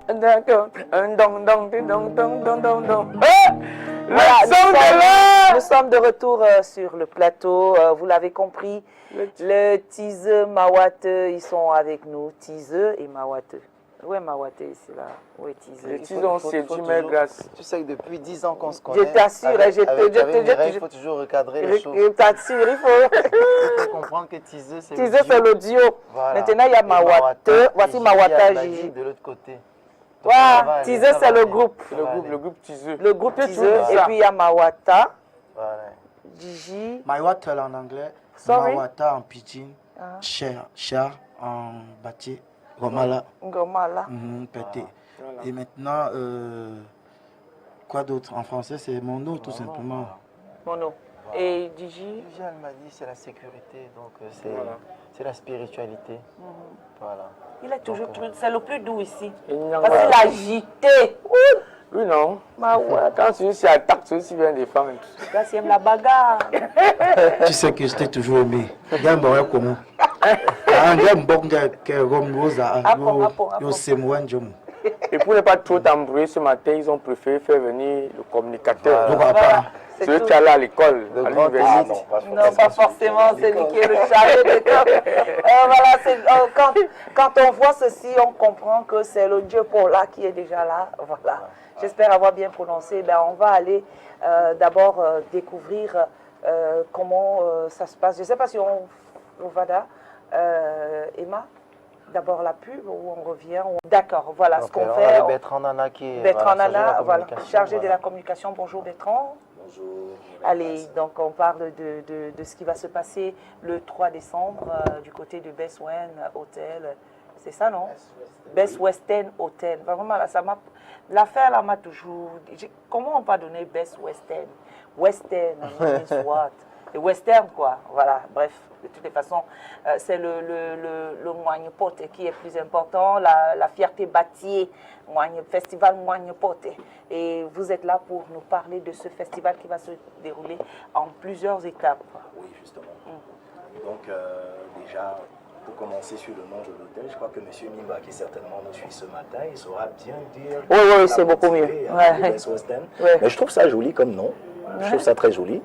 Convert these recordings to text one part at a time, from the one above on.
D'accord. Voilà, Le son de l'heure. nous sommes de retour sur le plateau. Vous l'avez compris, le Teaseux Mawate, ils sont avec nous. Teaseux et Mawate. Où est Mawate ici là? Où est Teaseux? Les Teaseux, c'est du grâce. Tu sais que depuis 10 ans qu'on se connaît. Je t'assure, il faut toujours recadrer les choses. Je t'assure, il faut comprendre que Teaseux, c'est Teaseux, c'est l'audio. Voilà. Maintenant, il y a Mawate. Voici Mawata Gigi. De l'autre côté. Voilà, Teaseux, c'est le groupe. Le groupe Teaseux. Le groupe Teaseux. Et puis, il y a Mawata. Voilà. Gigi. Mawata en anglais. Sorry. Mawata en pidgin. Cher en bâti. Gomala. Gomala. Pété. Et maintenant, quoi d'autre? En français, c'est mon nom, tout simplement. Mono. Et Gigi? Gigi, elle m'a dit c'est la sécurité, donc c'est la spiritualité. Voilà. Il est toujours, c'est le plus doux ici. Parce qu'il est agité. Oui, non. Mawata. Quand celui-ci attaque, celui-ci vient défendre. Là, c'est la bagarre. Tu sais que je t'ai toujours aimé. Gambo comment? Et pour ne pas trop t'embrouiller ce matin, ils ont préféré faire venir le communicateur. Voilà. Celui qui est allé à l'école, à l'université. Non, pas forcément, c'est lui qui est le chargé de voilà, quand on voit ceci, on comprend que c'est le Dieu Paula qui est déjà là. Voilà. J'espère avoir bien prononcé. Ben, on va aller d'abord découvrir comment ça se passe. Je ne sais pas si on va là. Emma, d'abord la pub ou on revient. D'accord, voilà ce qu'on fait. Bertrand Nana qui est Bertrand Nana, voilà, chargé de la communication. Bonjour Bertrand. Bonjour. Allez, donc on parle de ce qui va se passer le 3 décembre du côté de Best Western Hotel. C'est ça, non? Best Western Hotel. Vraiment, là, l'affaire là m'a toujours... Comment on va donner Best Western? Western, means what? Le western, quoi. Voilà, bref, de toutes les façons, c'est le Moigne Pote qui est plus important, la fierté bâtie, festival Moigne Pote. Et vous êtes là pour nous parler de ce festival qui va se dérouler en plusieurs étapes. Oui, justement. Donc, déjà, pour commencer sur le nom de l'hôtel, je crois que M. Nimba, qui certainement nous suit ce matin, il saura bien dire... Oui, c'est beaucoup mieux. Mais je trouve ça joli comme nom. Je trouve ça très joli.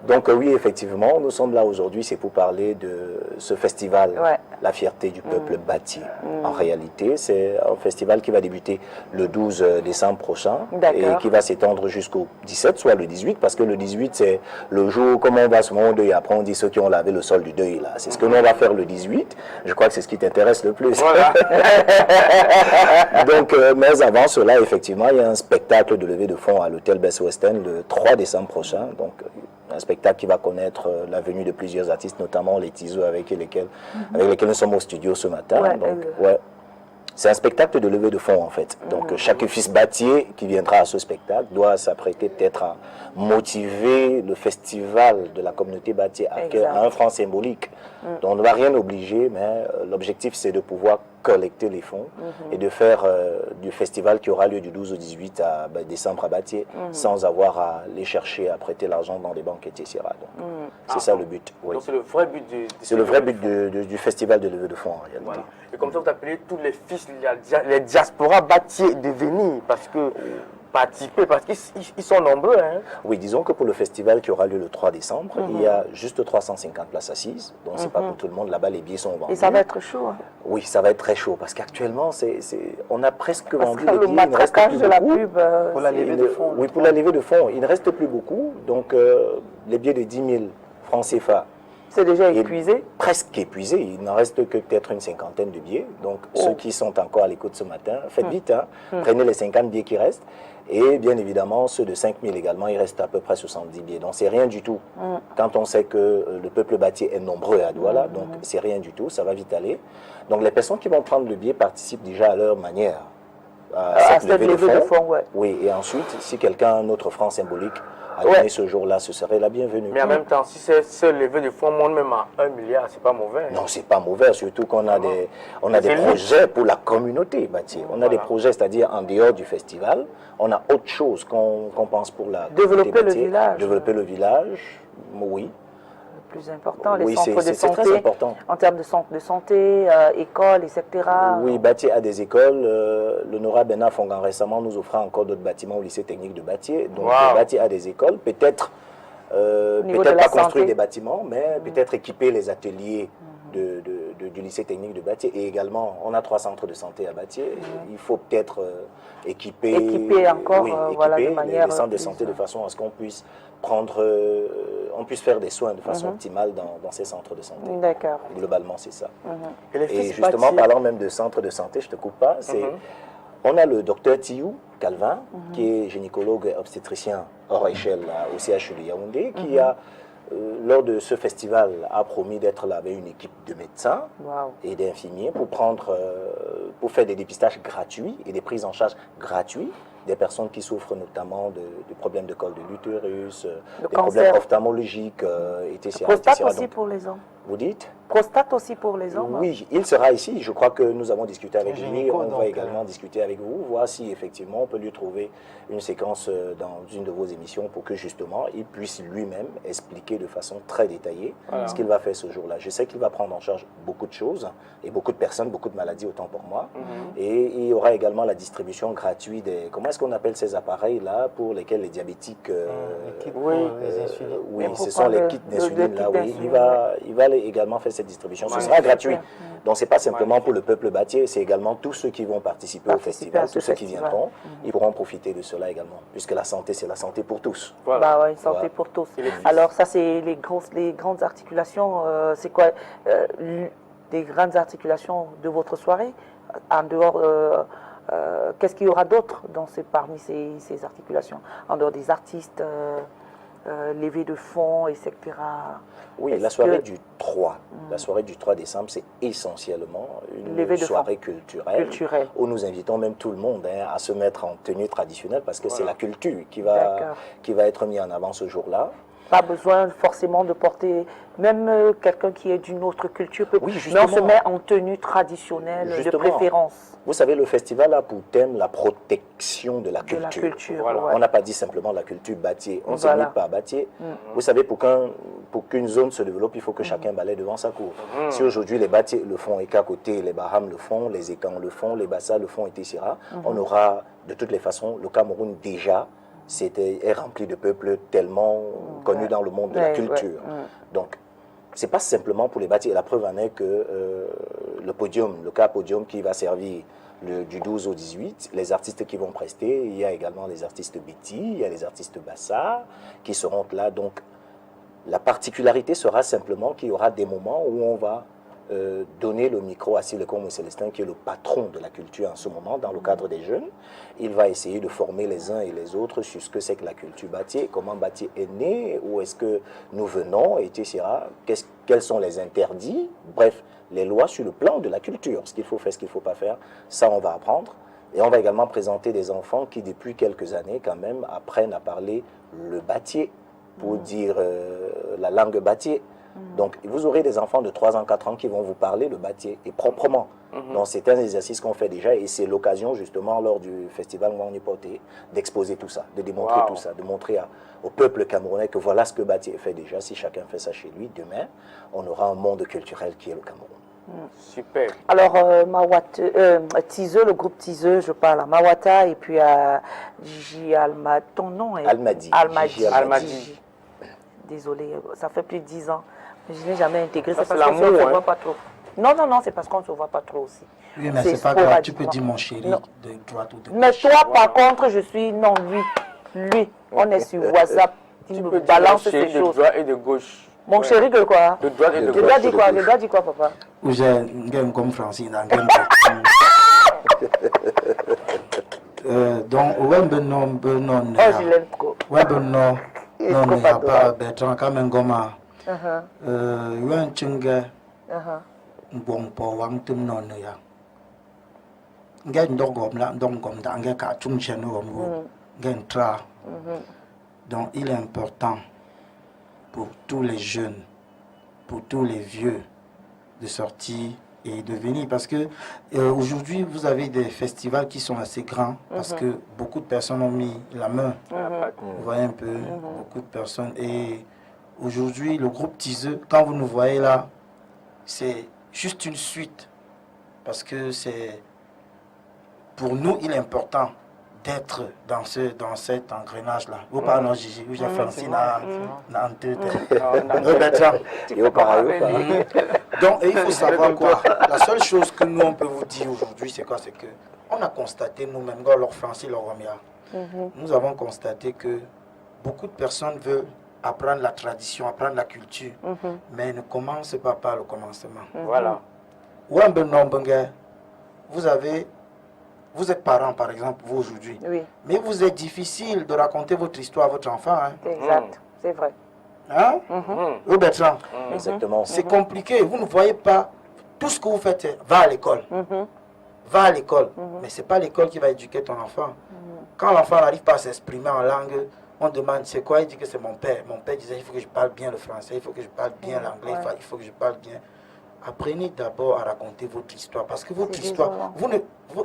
Donc oui, effectivement, nous sommes là aujourd'hui, c'est pour parler de ce festival, la fierté du peuple bâti. En réalité, c'est un festival qui va débuter le 12 décembre prochain et qui va s'étendre jusqu'au 17, soit le 18, parce que le 18, c'est le jour, comme on va ce moment deuil, après on dit ceux qui ont lavé le sol du deuil, là. C'est ce que nous on va faire le 18. Je crois que c'est ce qui t'intéresse le plus. Voilà. Donc, mais avant cela, effectivement, il y a un spectacle de levée de fonds à l'hôtel Best Western le 3 décembre prochain. Donc, un spectacle qui va connaître la venue de plusieurs artistes, notamment les Teaseux avec lesquels nous sommes au studio ce matin. C'est un spectacle de levée de fonds en fait. Donc chaque fils bâtier qui viendra à ce spectacle doit s'apprêter peut-être à motiver le festival de la communauté bâtier à un franc symbolique. Donc on ne va rien obliger, mais l'objectif c'est de pouvoir collecter les fonds et de faire du festival qui aura lieu du 12 au 18 décembre à Bâtier sans avoir à les chercher à prêter l'argent dans des banques, etc. Donc c'est ça le but. Oui. Donc c'est le vrai but du festival de levée de fonds en réalité. Voilà. Et comme ça vous appelez tous les fils, les diasporas bâtiers de venir parce que participer, parce qu'ils sont nombreux. Hein. Oui, disons que pour le festival qui aura lieu le 3 décembre, il y a juste 350 places assises, donc c'est pas pour tout le monde, là-bas les billets sont vendus. Et ça va être chaud. Hein. Oui, ça va être très chaud, parce qu'actuellement, on a presque vendu les billets, il ne reste plus de la pub, pour la levée de fonds. Oui, pour la levée de fonds, il ne reste plus beaucoup, donc les billets de 10 000 francs CFA. C'est déjà épuisé? Presque épuisé. Il n'en reste que peut-être une cinquantaine de billets. Donc, ceux qui sont encore à l'écoute ce matin, faites vite, hein, prenez les 50 billets qui restent. Et bien évidemment, ceux de 5 000 également, il reste à peu près 70 billets. Donc, c'est rien du tout. Quand on sait que le peuple bâtier est nombreux à Douala, donc c'est rien du tout, ça va vite aller. Donc, les personnes qui vont prendre le billet participent déjà à leur manière à cette levée de fonds. Oui, et ensuite, si quelqu'un a un autre franc symbolique à donner ce jour-là, ce serait la bienvenue. Mais en même temps, si ce levé de fonds monte même à 1 milliard, c'est pas mauvais. Hein. Non, c'est pas mauvais, surtout qu'on a des projets pour la communauté bâtie. On a des projets, c'est-à-dire en dehors du festival, on a autre chose qu'on pense pour la développer le village. Développer le village, oui. plus important, les Oui, centres de c'est santé, très important. en termes de centres de santé, écoles, etc. Oui, Batié a des écoles. L'honorable Bernard Fongan récemment nous offra encore d'autres bâtiments au lycée technique de Batié. Donc Batié a des écoles, peut-être pas construire des bâtiments, mais peut-être équiper les ateliers du lycée technique de Batié. Et également, on a 3 centres de santé à Batié. Il faut peut-être équiper encore voilà, de manière les centres de santé de façon à ce qu'on puisse on puisse faire des soins de façon optimale dans ces centres de santé. D'accord. Globalement, c'est ça. Et justement, parlant même de centres de santé, je ne te coupe pas, on a le docteur Tiou Calvin, qui est gynécologue obstétricien hors échelle au CHU de Yaoundé, qui a, lors de ce festival, a promis d'être là avec une équipe de médecins et d'infirmiers pour faire des dépistages gratuits et des prises en charge gratuites des personnes qui souffrent notamment de problèmes de col de l'utérus, des problèmes ophtalmologiques, etc. Prostate aussi pour les hommes. Vous dites? Prostate aussi pour les hommes. Oui, il sera ici. Je crois que nous avons discuté avec lui. On va également discuter avec vous, voir si effectivement on peut lui trouver une séquence dans une de vos émissions pour que justement il puisse lui-même expliquer de façon très détaillée ce qu'il va faire ce jour-là. Je sais qu'il va prendre en charge beaucoup de choses et beaucoup de personnes, beaucoup de maladies, autant pour moi. Et il y aura également la distribution gratuite des... Comment est-ce qu'on appelle ces appareils-là pour lesquels les diabétiques... les ce sont les kits d'insuline là, oui. Il va également faire cette distribution. Ce sera gratuit. Donc, ce n'est pas simplement pour le peuple bâtier, c'est également tous ceux qui vont participer au festival, tous ceux qui viendront, ils pourront profiter de cela également, puisque la santé, c'est la santé pour tous. Bah ouais, santé pour tous. Alors, ça, c'est les grandes articulations. C'est quoi des grandes articulations de votre soirée? En dehors, qu'est-ce qu'il y aura d'autre parmi ces articulations? En dehors des artistes levée de fonds, etc. Oui, la soirée du 3. La soirée du 3 décembre, c'est essentiellement une soirée culturelle où nous invitons même tout le monde à se mettre en tenue traditionnelle parce que c'est la culture qui va être mise en avant ce jour-là. Pas besoin forcément de porter, même quelqu'un qui est d'une autre culture peut, mais on se met en tenue traditionnelle de préférence. Vous savez, le festival a pour thème la protection de la culture. On n'a pas dit simplement la culture Batié, on ne se limite pas à Batié. Vous savez, pour qu'une zone se développe, il faut que chacun balaye devant sa cour. Si aujourd'hui les Batié le font et qu'à côté les Baham le font, les Ékans le font, les Bassa le font, etc., on aura de toutes les façons le Cameroun déjà est rempli de peuples tellement connus dans le monde de la culture. Donc, ce n'est pas simplement pour les Batié. La preuve en est que le cas podium qui va servir du 12 au 18, les artistes qui vont prester, il y a également les artistes Béti, il y a les artistes Bassa qui seront là. Donc, la particularité sera simplement qu'il y aura des moments où on va donner le micro à Silekom Célestin, qui est le patron de la culture en ce moment, dans le cadre des jeunes. Il va essayer de former les uns et les autres sur ce que c'est que la culture Batié, comment Batié est né, où est-ce que nous venons, etc. Quels sont les interdits, bref, les lois sur le plan de la culture, ce qu'il faut faire, ce qu'il ne faut pas faire, ça on va apprendre. Et on va également présenter des enfants qui, depuis quelques années, quand même, apprennent à parler le Batié, pour dire la langue Batié. Donc, vous aurez des enfants de 3 ans, 4 ans qui vont vous parler le Batié, et proprement. Donc, c'est un exercice qu'on fait déjà, et c'est l'occasion, justement, lors du festival Mwanipoté, d'exposer tout ça, de démontrer tout ça, de montrer au peuple camerounais que voilà ce que Batié fait déjà. Si chacun fait ça chez lui, demain, on aura un monde culturel qui est le Cameroun. Super. Alors, Tiseux, le groupe Tiseux, je parle à Mawata, et puis à Alma, ton nom est Almadi. Almadi. Désolée, ça fait plus de 10 ans. Je n'ai jamais intégré ça parce qu'on ne se voit pas trop. Non, c'est parce qu'on ne se voit pas trop aussi. Oui, mais c'est pas grave, tu peux dire mon chéri de droite ou de gauche. Mais toi, par contre, je suis, non, lui, on est sur WhatsApp, il me balance ces choses. De droite et de gauche. Mon chéri de quoi? De droite et de gauche. Le doigt dit quoi, papa? Ou j'ai une game comme Francine, un game donc, ouais, non, je l'aime trop. Ouais, non, il n'y a pas Bertrand Kamengoma. Yuan Chunga, bon, pour one to non, ya. Get dogom, dongom, d'anga, chung cheno, gentra. Donc, il est important pour tous les jeunes, pour tous les vieux, de sortir et de venir. Parce que aujourd'hui, vous avez des festivals qui sont assez grands, parce que beaucoup de personnes ont mis la main. Vous voyez un peu, beaucoup de personnes. Et aujourd'hui, le groupe Tiseux, quand vous nous voyez là, c'est juste une suite. Parce que c'est, pour nous, il est important d'être dans cet engrenage-là. Vous parlez, non, Gigi, vous avez Francine, donc, il faut savoir quoi. La seule chose que nous, on peut vous dire aujourd'hui, c'est quoi? C'est que on a constaté nous-mêmes, leur Francine, leur Romia, nous avons constaté que beaucoup de personnes veulent apprendre la tradition, apprendre la culture, mais ne commencent pas par le commencement. Voilà. Vous êtes parents, par exemple, vous aujourd'hui, mais vous êtes difficile de raconter votre histoire à votre enfant. Hein? Exact, c'est vrai. Hein? Bertrand, Exactement. c'est compliqué. Vous ne voyez pas tout ce que vous faites. Va à l'école. Va à l'école. Mais ce n'est pas l'école qui va éduquer ton enfant. Quand l'enfant n'arrive pas à s'exprimer en langue, on demande c'est quoi? Il dit que c'est mon père. Mon père disait il faut que je parle bien le français, il faut que je parle bien l'anglais, il faut que je parle bien. Apprenez d'abord à raconter votre histoire. Parce que votre histoire,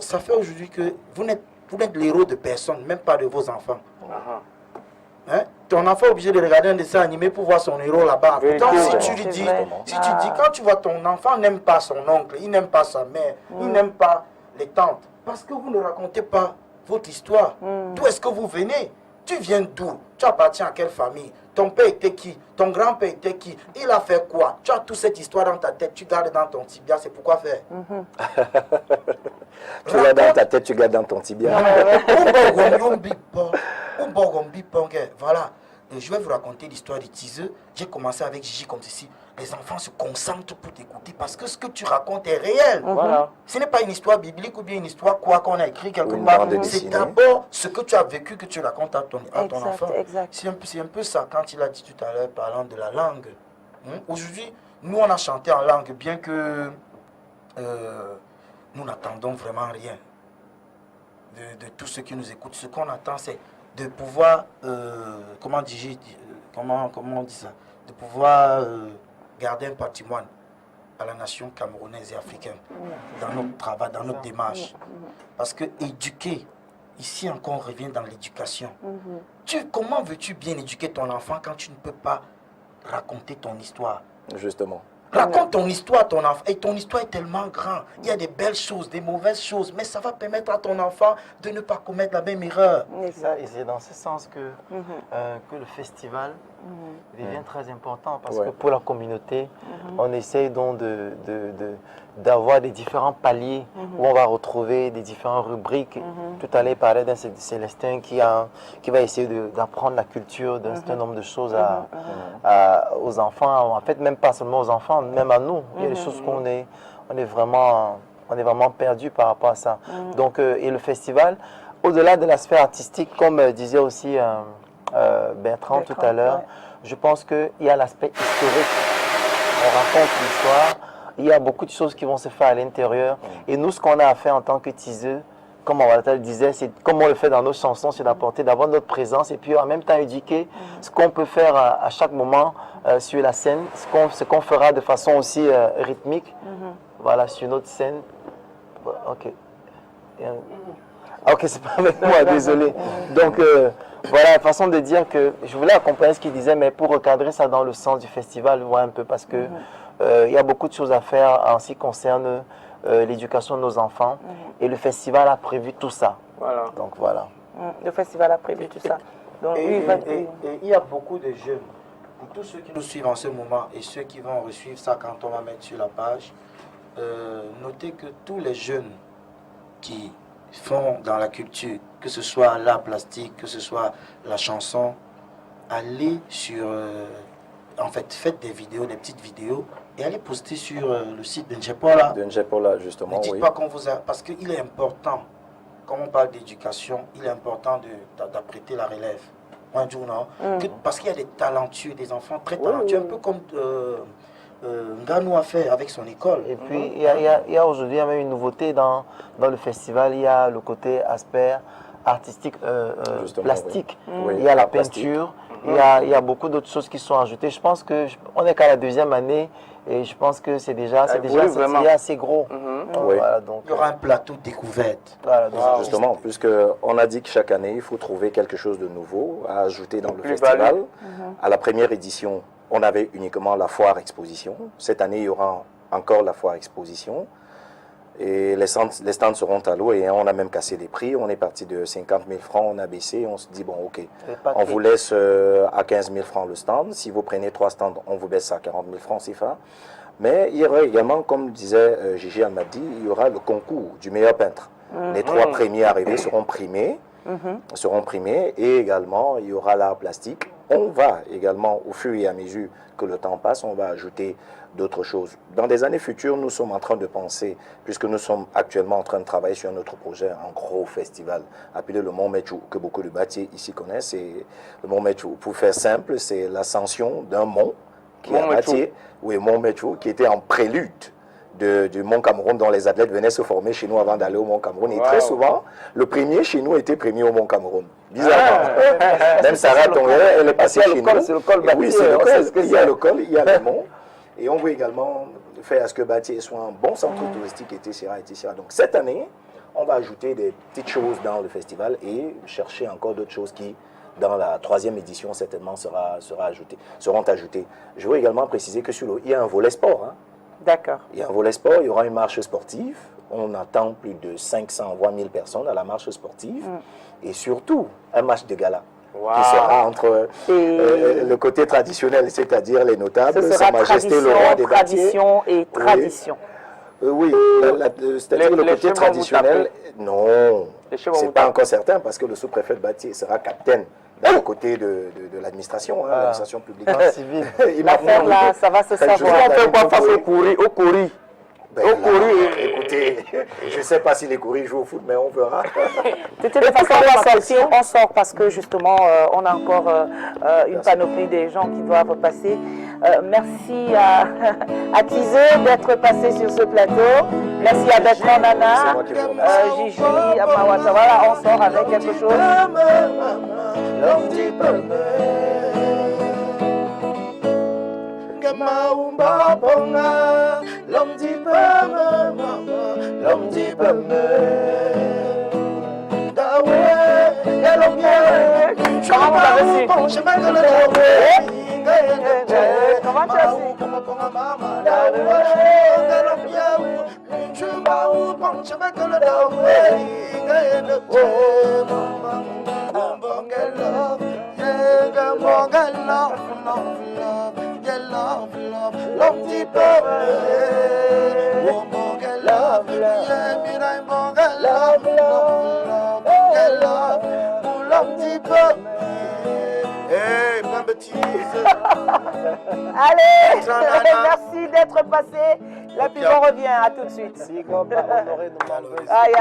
ça fait aujourd'hui que vous n'êtes l'héros de personne, même pas de vos enfants. Hein? Ton enfant est obligé de regarder un dessin animé pour voir son héros là-bas. Donc si tu lui dis, quand tu vois ton enfant n'aime pas son oncle, il n'aime pas sa mère, il n'aime pas les tantes, parce que vous ne racontez pas votre histoire. D'où est-ce que vous venez? Tu viens d'où? Tu appartiens à quelle famille? Ton père était qui? Ton grand-père était qui? Il a fait quoi? Tu as toute cette histoire dans ta tête, tu gardes dans ton tibia, c'est pourquoi faire? Tu l'as dans ta tête, tu gardes dans ton tibia. Voilà, je vais vous raconter l'histoire du Tiseux. J'ai commencé avec Gigi comme ceci. Les enfants se concentrent pour t'écouter parce que ce que tu racontes est réel. Voilà. Ce n'est pas une histoire biblique ou bien une histoire quoi qu'on a écrit quelque part. C'est d'abord ce que tu as vécu que tu racontes à ton enfant. C'est un peu ça quand il a dit tout à l'heure parlant de la langue. Aujourd'hui, nous on a chanté en langue bien que nous n'attendons vraiment rien de tous ceux qui nous écoutent. Ce qu'on attend c'est de pouvoir, comment on dit ça, de pouvoir garder un patrimoine à la nation camerounaise et africaine dans notre travail, dans notre démarche. Parce que éduquer, ici encore on revient dans l'éducation. Comment veux-tu bien éduquer ton enfant quand tu ne peux pas raconter ton histoire? Justement. Raconte ton histoire à ton enfant. Et ton histoire est tellement grande. Il y a des belles choses, des mauvaises choses, mais ça va permettre à ton enfant de ne pas commettre la même erreur. Et c'est dans ce sens que le festival devient très important parce que pour la communauté, on essaye donc d'avoir des différents paliers où on va retrouver des différentes rubriques. Tout à l'heure, il parlait d'un Célestin qui va essayer d'apprendre la culture d'un certain nombre de choses aux enfants. En fait, même pas seulement aux enfants, même à nous. Il y a des choses qu'on est vraiment perdu par rapport à ça. Donc, et le festival, au-delà de l'aspect artistique, comme disait aussi Bertrand tout à l'heure, je pense qu'il y a l'aspect historique. On raconte l'histoire. Il y a beaucoup de choses qui vont se faire à l'intérieur. Et nous, ce qu'on a à faire en tant que tiseux, comme Awalatal disait, c'est comme on le fait dans nos chansons, c'est d'avoir notre présence et puis en même temps éduquer ce qu'on peut faire à chaque moment sur la scène, ce qu'on fera de façon aussi rythmique, voilà, sur notre scène. Ok. Ok, c'est pas avec moi, désolé. Donc, voilà, la façon de dire que je voulais accompagner ce qu'il disait, mais pour recadrer ça dans le sens du festival, un peu, parce que il y a beaucoup de choses à faire en ce qui concerne l'éducation de nos enfants. Et le festival a prévu tout ça. Voilà. Donc, voilà. Le festival a prévu tout ça. Donc, Et il y a beaucoup de jeunes, pour tous ceux qui nous suivent en ce moment et ceux qui vont suivre ça quand on va mettre sur la page, notez que tous les jeunes qui font dans la culture, que ce soit l'art plastique, que ce soit la chanson, allez sur... en fait, faites des vidéos, des petites vidéos, et allez poster sur le site de Njepola. De Njepola, justement, ne dites pas qu'on vous a... Parce qu'il est important, quand on parle d'éducation, il est important d'apprêter la relève. Un jour, non? Parce qu'il y a des talentueux, des enfants très talentueux, un peu comme Nganou a fait avec son école. Et puis, il y a aujourd'hui même une nouveauté dans le festival, il y a le côté aspect artistique, plastique. Oui, il y a la peinture, il y a beaucoup d'autres choses qui sont ajoutées. Je pense qu'on n'est qu'à la 2e année et je pense que c'est déjà assez gros. Voilà, donc, il y aura un plateau découverte. Voilà, donc, justement, puisqu'on a dit que chaque année, il faut trouver quelque chose de nouveau à ajouter dans le festival. À la première édition, on avait uniquement la foire exposition. Cette année, il y aura encore la foire exposition. Et les stands seront à l'eau et on a même cassé les prix. On est parti de 50 000 francs, on a baissé. On se dit, bon, ok, on vous laisse à 15 000 francs le stand. Si vous prenez 3 stands, on vous baisse à 40 000 francs CFA. Mais il y aura également, comme disait Gigi Almadi, il y aura le concours du meilleur peintre. Les 3 premiers arrivés seront primés. Et également, il y aura l'art plastique. On va également, au fur et à mesure que le temps passe, on va ajouter d'autres choses. Dans des années futures, nous sommes en train de penser, puisque nous sommes actuellement en train de travailler sur un autre projet, un gros festival appelé le Mont Metchou, que beaucoup de bâtiers ici connaissent. Et le Mont Metchou, pour faire simple, c'est l'ascension d'un mont qui est à Bâtier, Mont Metchou, qui était en prélude du Mont Cameroun, dont les athlètes venaient se former chez nous avant d'aller au Mont Cameroun. Et très souvent, le premier chez nous était premier au Mont Cameroun. Bizarrement. Même Sarah Tonguer, elle est passée chez nous. C'est le col Bâtier. Oui, c'est le col. Il y a le col, il y a le mont. Et on veut également faire à ce que Bâtier soit un bon centre touristique, etc. Donc cette année, on va ajouter des petites choses dans le festival et chercher encore d'autres choses qui, dans la 3e édition, certainement seront ajoutées. Je veux également préciser que il y a un volet sport. Hein. D'accord. Il y a un volet sport, il y aura une marche sportive. On attend plus de 500 voire 1000 personnes à la marche sportive. Et surtout, un match de gala. Qui sera entre le côté traditionnel, c'est-à-dire les notables, Sa Majesté le roi des Bâtiers. Tradition et tradition. Oui, c'est-à-dire le côté traditionnel, non, c'est pas encore certain parce que le sous-préfet de Bâtier sera capitaine d'un côté de l'administration, l'administration publique. Civil. L'affaire là, ça va se savoir. On ne peut pas faire au Kouri. Écoutez, je ne sais pas si les Kouris jouent au foot, mais on verra. De toute façon, on sort parce que justement, on a encore une panoplie des gens qui doivent passer. Merci à Tizé d'être passé sur ce plateau. Merci à Bertrand Nana, Gigi, à Mawata. Voilà, on sort avec quelque chose. Maumba ponga, l'homme dit pas l'homme dit pas Dawe, l'homme bien, comment vous avez su? bon chemin de Dawe, comment tu as su? l'homme bien, tu vas où bon chemin de Dawe, l'homme dit pas Allez, merci d'être passé. La pub, on revient. À tout de suite. Aïe.